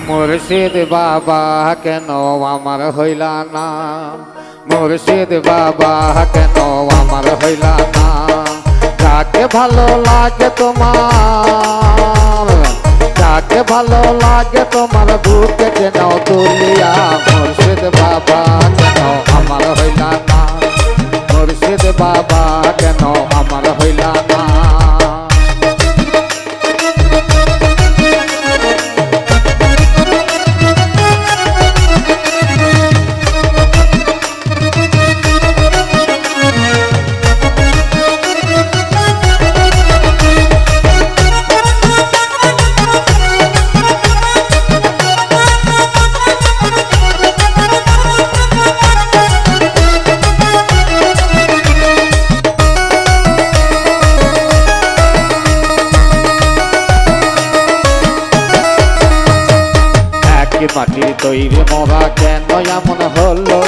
মুর্শিদ বাবা কেন আমার হইলা না, মুর্শিদ বাবা কেন আমার হইলা না। যাকে ভালো লাগে তোমার, যাকে ভালো লাগে তোমার বুকে কেন তুলিয়া, মুর্শিদ বাবা কেন আমার হইলা না, মুর্শিদ বাবা কেন আমার হইলা না। মাটির তৈরি মরা কেন এমন হলো,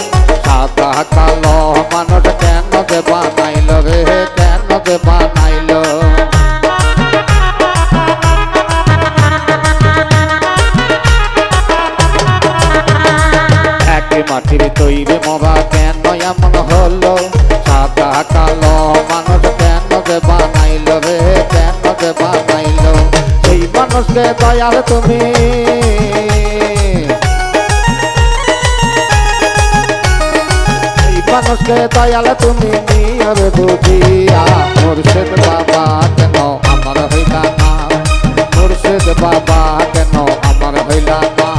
সাদা কালো মানুষ কেন দে বানাইল রে, কেন দে বানাইল। একই মাটির তৈরি মরা কেন এমন হলো, সাদা কালো মানুষ কেন দে বানাইল রে, কেন দে বানাইল। এই মানুষকে দয়াল তুমি, মানুষকে দয়াল তুমি নিয়র বুঝিয়া, মুর্শিদ বাবা কেন আমার হইলা না, মুর্শিদ বাবা কেন আমার হইলা না।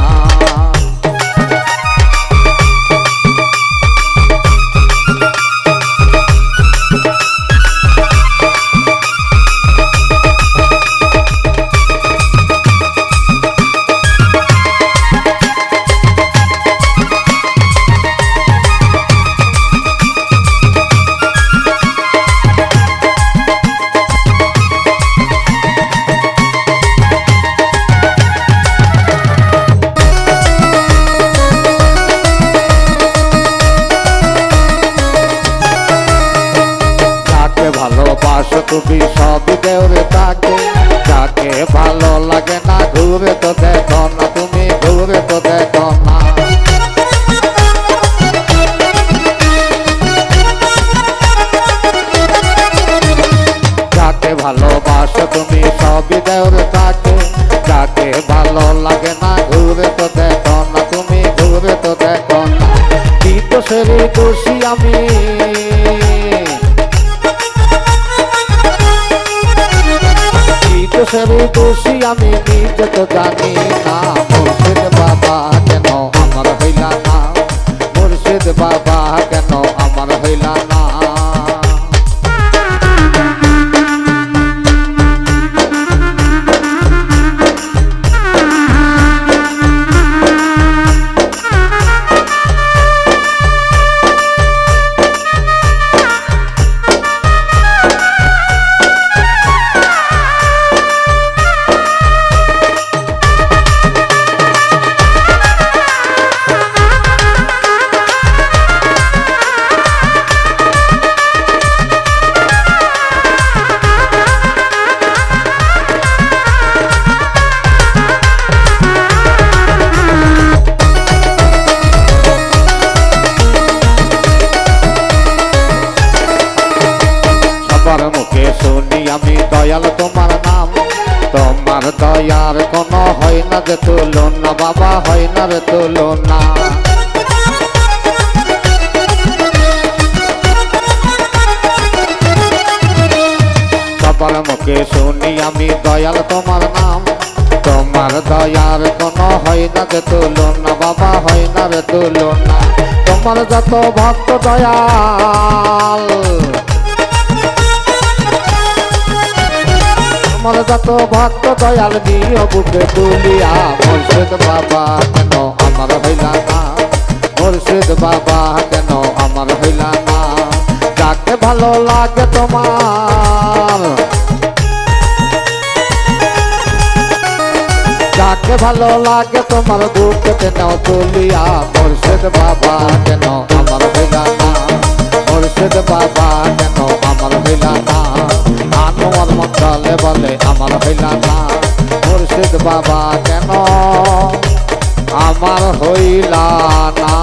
ভালোবাসো তুমি সবই দেওরে তাকে, যাকে ভালো লাগে না ঘুরে তো দেখো না, তুমি ঘুরে তো দেখো না। যাকে ভালোবাসো তুমি সবই দেওরে তাকে, যাকে ভালো লাগে না ঘুরে তো দেখো না, তুমি ঘুরে তো দেখো না। কি তো সেরি দোষী আমি, সেরি দোষী আমি নিজে তো জানি না। মুর্শিদ বাবা কেন আমার হইলা না, মুর্শিদ বাবা কেন আমার হইলা না। মুখে শুনি আমি দয়াল তোমার নাম, তোমার দয়ার কোনো হয় না রে তুলনা, বাবা হয় না রে তুলনা। সবার মুখে শুনি আমি দয়াল তোমার নাম, তোমার দয়ার কোনো হয় না রে তুলনা, বাবা হয় না রে তুলনা। তোমার যত ভক্ত দয়াল, তোমার যত ভক্ত দয়াল নিয়ে বুকে তুলিয়া, মুর্শিদ বাবা কেন আমার হইলা না, মুর্শিদ বাবা কেন আমার হইলা না। যাকে ভালো লাগে তোমার, যাকে ভালো লাগে তোমার বুকে কেন তুলিয়া, মুর্শিদ বাবা কেন আমার হইলা না, মুর্শিদ বাবা কেন আমার হইলা না। আনোয়ার মন্ডলে বলে আমার হইলা না, মুর্শিদ বাবা কেন আমার হইলা না।